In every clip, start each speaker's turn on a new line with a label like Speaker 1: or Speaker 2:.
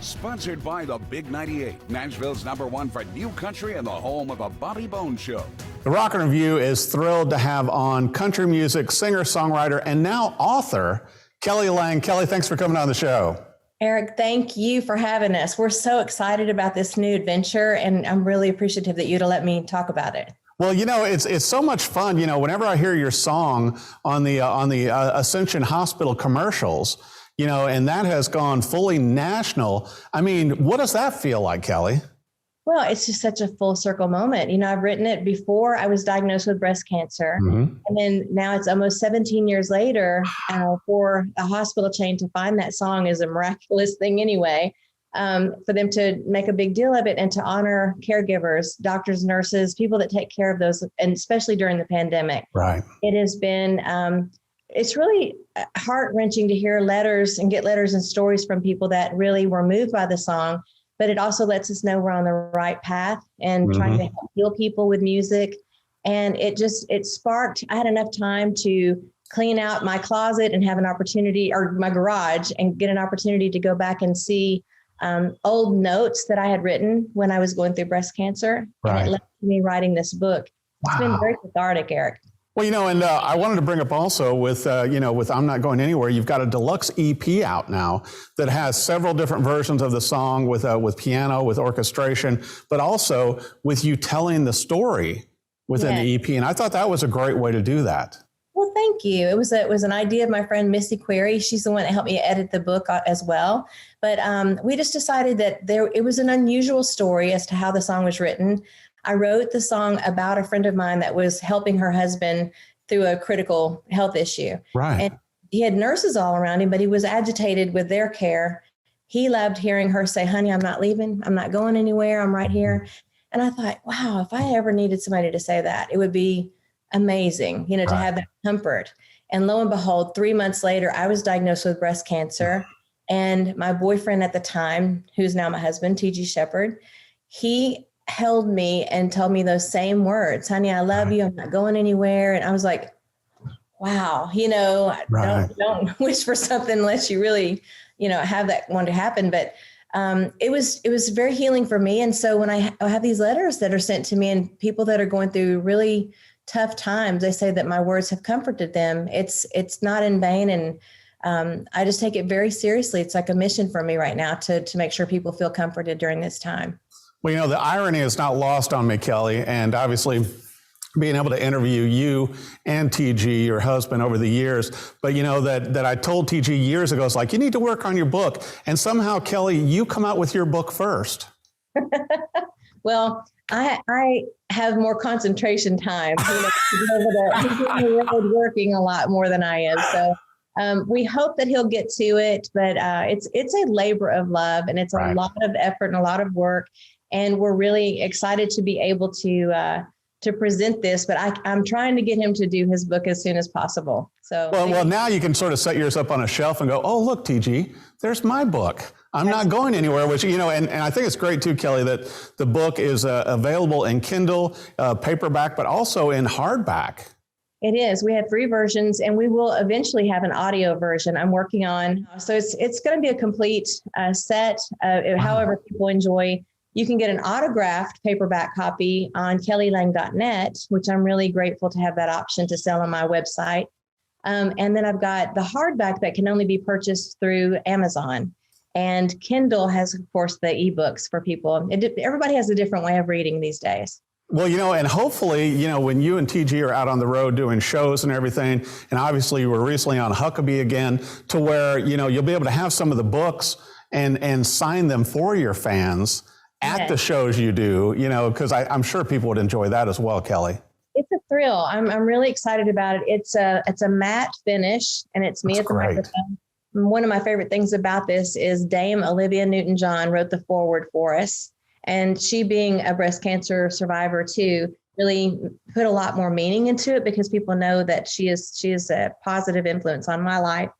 Speaker 1: Sponsored by the Big 98, Nashville's #1 for new country and the home of the Bobby Bones Show.
Speaker 2: The Rock and Review is thrilled to have on country music singer, songwriter, and now author, Kelly Lang. Kelly, thanks for coming on the show.
Speaker 3: Eric, thank you for having us. We're so excited about this new adventure, and I'm really appreciative that you'd let me talk about it.
Speaker 2: Well, you know, it's so much fun. You know, whenever I hear your song on the Ascension Hospital commercials, you know, and that has gone fully national. I mean, what does that feel like, Kelly?
Speaker 3: Well, it's just such a full circle moment. You know, I've written it before I was diagnosed with breast cancer. And then now it's almost 17 years later for a hospital chain to find that song is a miraculous thing anyway. For them to make a big deal of it and to honor caregivers, doctors, nurses, people that take care of those, and especially during the pandemic.
Speaker 2: Right.
Speaker 3: It has been, it's really heart-wrenching to hear letters and get letters and stories from people that really were moved by the song, but it also lets us know we're on the right path and trying to help heal people with music. And it sparked, I had enough time to clean out my closet and have an opportunity, or my garage, and get an opportunity to go back and see old notes that I had written when I was going through breast cancer.
Speaker 2: Right.
Speaker 3: And it led to me writing this book. It's been very cathartic, Eric.
Speaker 2: Well, you know, and I wanted to bring up also with I'm Not Going Anywhere, you've got a deluxe EP out now that has several different versions of the song with piano, with orchestration, but also with you telling the story within the EP. And I thought that was a great way to do that.
Speaker 3: Well, thank you. It was an idea of my friend Missy Query. She's the one that helped me edit the book as well. But we just decided that it was an unusual story as to how the song was written. I wrote the song about a friend of mine that was helping her husband through a critical health issue.
Speaker 2: Right.
Speaker 3: And he had nurses all around him, but he was agitated with their care. He loved hearing her say, "Honey, I'm not leaving. I'm not going anywhere. I'm right here." And I thought, wow, if I ever needed somebody to say that, it would be amazing, you know, to have that comfort. And lo and behold, 3 months later, I was diagnosed with breast cancer. And my boyfriend at the time, who's now my husband, T.G. Shepherd, he held me and told me those same words, "Honey, I love you. I'm not going anywhere." And I was like, wow, you know, don't wish for something unless you really, you know, have that one to happen. But it was very healing for me. And so when I have these letters that are sent to me and people that are going through really tough times, they say that my words have comforted them. It's not in vain. And I just take it very seriously. It's like a mission for me right now to make sure people feel comforted during this time.
Speaker 2: Well, you know, the irony is not lost on me, Kelly, and obviously being able to interview you and TG, your husband, over the years. But, you know, that I told TG years ago, it's like, you need to work on your book. And somehow, Kelly, you come out with your book first.
Speaker 3: Well, I have more concentration time, you know, to be able to be working a lot more than I am. So we hope that he'll get to it, but it's a labor of love, and it's a lot of effort and a lot of work. And we're really excited to be able to present this, but I'm trying to get him to do his book as soon as possible. So
Speaker 2: well, now you can sort of set yours up on a shelf and go, "Oh, look, TG, there's my book. I'm not going anywhere," which, you know, and I think it's great too, Kelly, that the book is available in Kindle, paperback, but also in hardback.
Speaker 3: It is. We have 3 versions, and we will eventually have an audio version I'm working on. So it's going to be a complete set, however people enjoy. You can get an autographed paperback copy on kellylang.net, which I'm really grateful to have that option to sell on my website. And then I've got the hardback that can only be purchased through Amazon. And Kindle has, of course, the ebooks for people. Everybody has a different way of reading these days.
Speaker 2: Well, you know, and hopefully, you know, when you and TG are out on the road doing shows and everything, and obviously you were recently on Huckabee again, to where, you know, you'll be able to have some of the books and sign them for your fans at the shows you do, you know, because I'm sure people would enjoy that as well, Kelly.
Speaker 3: It's a thrill. I'm really excited about it. It's a matte finish, and it's me at the microphone. One of my favorite things about this is Dame Olivia Newton-John wrote the foreword for us. And she, being a breast cancer survivor too, really put a lot more meaning into it, because people know that she is a positive influence on my life.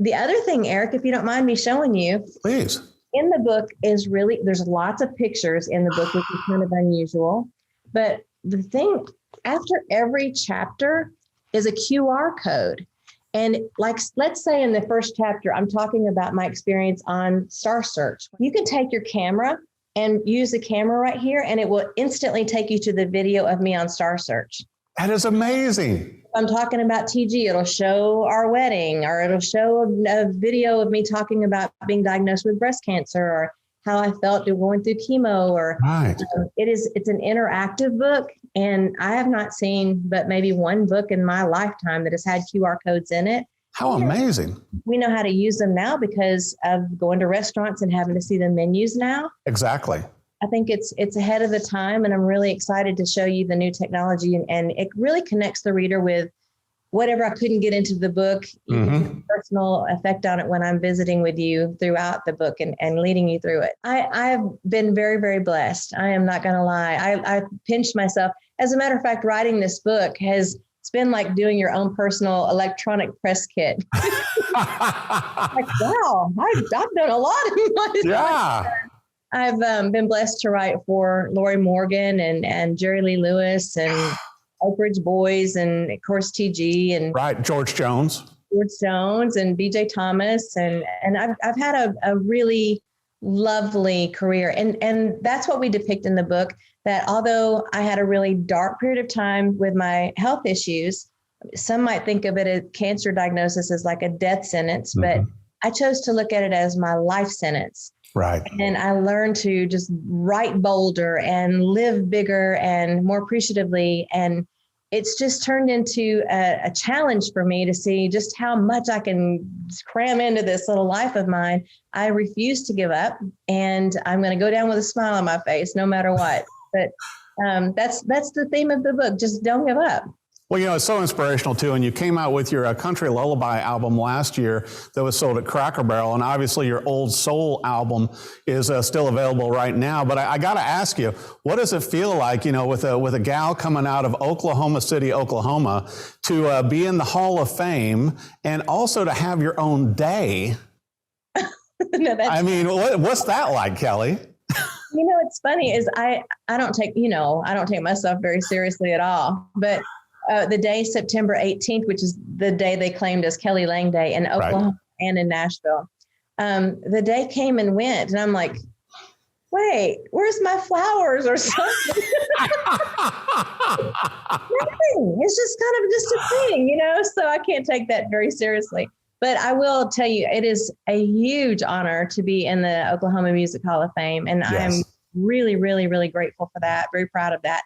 Speaker 3: The other thing, Eric, if you don't mind me showing you.
Speaker 2: Please.
Speaker 3: In the book there's lots of pictures in the book, which is kind of unusual. But the thing, after every chapter is a QR code. And like, let's say in the first chapter, I'm talking about my experience on Star Search. You can take your camera and use the camera right here, and it will instantly take you to the video of me on Star Search.
Speaker 2: That is amazing.
Speaker 3: I'm talking about TG, it'll show our wedding, or it'll show a video of me talking about being diagnosed with breast cancer, or how I felt going through chemo, or
Speaker 2: Right.
Speaker 3: It's an interactive book. And I have not seen but maybe one book in my lifetime that has had QR codes in it.
Speaker 2: How amazing.
Speaker 3: We know how to use them now because of going to restaurants and having to see the menus now.
Speaker 2: Exactly.
Speaker 3: I think it's ahead of the time, and I'm really excited to show you the new technology, and it really connects the reader with whatever I couldn't get into the book. You can have a personal effect on it when I'm visiting with you throughout the book and leading you through it. I have been very, very blessed. I am not going to lie. I pinched myself. As a matter of fact, writing this book it's been like doing your own personal electronic press kit. Like, wow, I've done a lot in my life. I've been blessed to write for Lori Morgan and Jerry Lee Lewis and Oak Ridge Boys, and of course TG and
Speaker 2: Right, George Jones
Speaker 3: and BJ Thomas, and I've had a really lovely career, and that's what we depict in the book. That although I had a really dark period of time with my health issues, some might think of it as cancer diagnosis as like a death sentence, but I chose to look at it as my life sentence.
Speaker 2: Right.
Speaker 3: And I learned to just write bolder and live bigger and more appreciatively. And it's just turned into a challenge for me to see just how much I can cram into this little life of mine. I refuse to give up, and I'm going to go down with a smile on my face no matter what. But that's the theme of the book. Just don't give up.
Speaker 2: Well, it's so inspirational too. And you came out with your Country Lullaby album last year that was sold at Cracker Barrel. And obviously your Old Soul album is still available right now. But I got to ask you, what does it feel like, with a gal coming out of Oklahoma City, Oklahoma, to be in the Hall of Fame and also to have your own day? What's that like, Kelly?
Speaker 3: It's funny is I don't take myself very seriously at all. But the day, September 18th, which is the day they claimed as Kelly Lang Day in Oklahoma and in Nashville. The day came and went, and I'm like, wait, where's my flowers or something? Nothing. It's just kind of just a thing, so I can't take that very seriously. But I will tell you, it is a huge honor to be in the Oklahoma Music Hall of Fame. And I'm really, really, really grateful for that, very proud of that.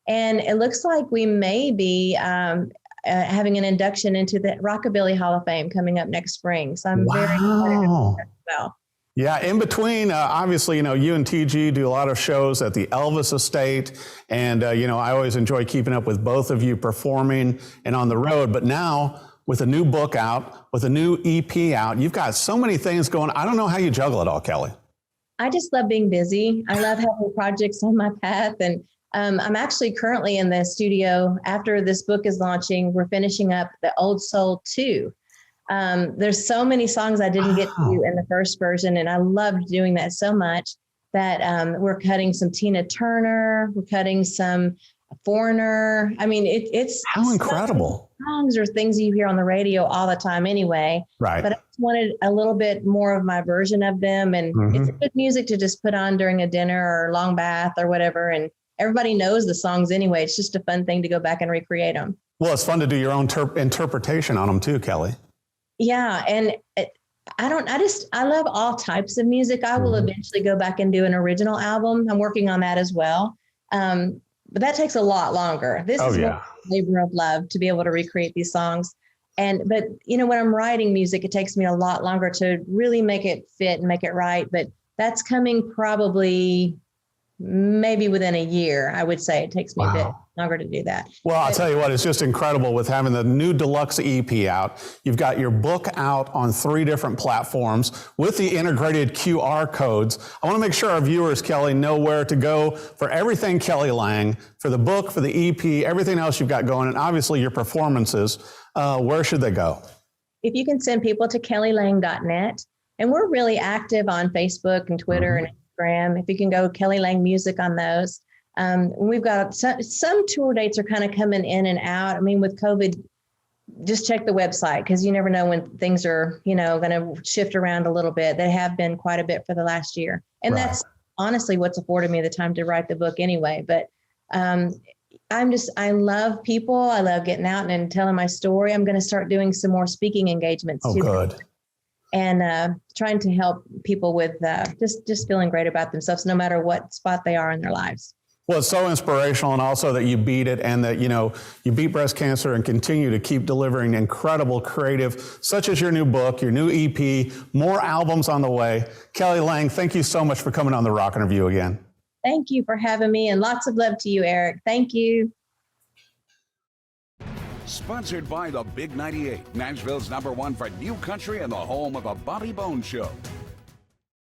Speaker 3: And it looks like we may be having an induction into the Rockabilly Hall of Fame coming up next spring. So I'm very excited about that as well.
Speaker 2: Yeah, in between, obviously, you and TG do a lot of shows at the Elvis Estate. And, I always enjoy keeping up with both of you performing and on the road. But now, with a new book out, with a new EP out, you've got so many things going. I don't know how you juggle it all, Kelly. I
Speaker 3: just love being busy. I love having projects on my path. And I'm actually currently in the studio. After this book is launching, we're finishing up the Old Soul 2. There's so many songs I didn't get to in the first version, and I loved doing that so much that we're cutting some Tina Turner, we're cutting some Foreigner. It's
Speaker 2: how incredible.
Speaker 3: Songs or things you hear on the radio all the time anyway.
Speaker 2: Right.
Speaker 3: But I just wanted a little bit more of my version of them, and it's good music to just put on during a dinner or a long bath or whatever. And everybody knows the songs anyway. It's just a fun thing to go back and recreate them.
Speaker 2: Well, it's fun to do your own interpretation on them too, Kelly.
Speaker 3: Yeah. And I love all types of music. I will eventually go back and do an original album. I'm working on that as well. But that takes a lot longer. This is a labor of love to be able to recreate these songs. But when I'm writing music, it takes me a lot longer to really make it fit and make it right. But that's coming probably maybe within a year. I would say it takes me a bit longer to do that.
Speaker 2: Well, I'll tell you what, it's just incredible with having the new Deluxe EP out. You've got your book out on 3 different platforms with the integrated QR codes. I want to make sure our viewers, Kelly, know where to go for everything Kelly Lang, for the book, for the EP, everything else you've got going, and obviously your performances. Where should they go?
Speaker 3: If you can send people to kellylang.net, and we're really active on Facebook and Twitter and Instagram. If you can go Kelly Lang Music on those. We've got some tour dates are kind of coming in and out. With COVID, just check the website, because you never know when things are, going to shift around a little bit. They have been quite a bit for the last year. And
Speaker 2: Right.
Speaker 3: that's honestly what's afforded me the time to write the book anyway. But I love people. I love getting out and telling my story. I'm going to start doing some more speaking engagements
Speaker 2: Oh,
Speaker 3: too.
Speaker 2: good.
Speaker 3: And trying to help people with just feeling great about themselves, no matter what spot they are in their lives.
Speaker 2: Well, it's so inspirational, and also that you beat it, and that, you beat breast cancer and continue to keep delivering incredible creative, such as your new book, your new EP, more albums on the way. Kelly Lang, thank you so much for coming on the Rock Interview again.
Speaker 3: Thank you for having me, and lots of love to you, Eric. Thank you.
Speaker 1: Sponsored by the Big 98, Nashville's #1 for new country and the home of the Bobby Bones Show.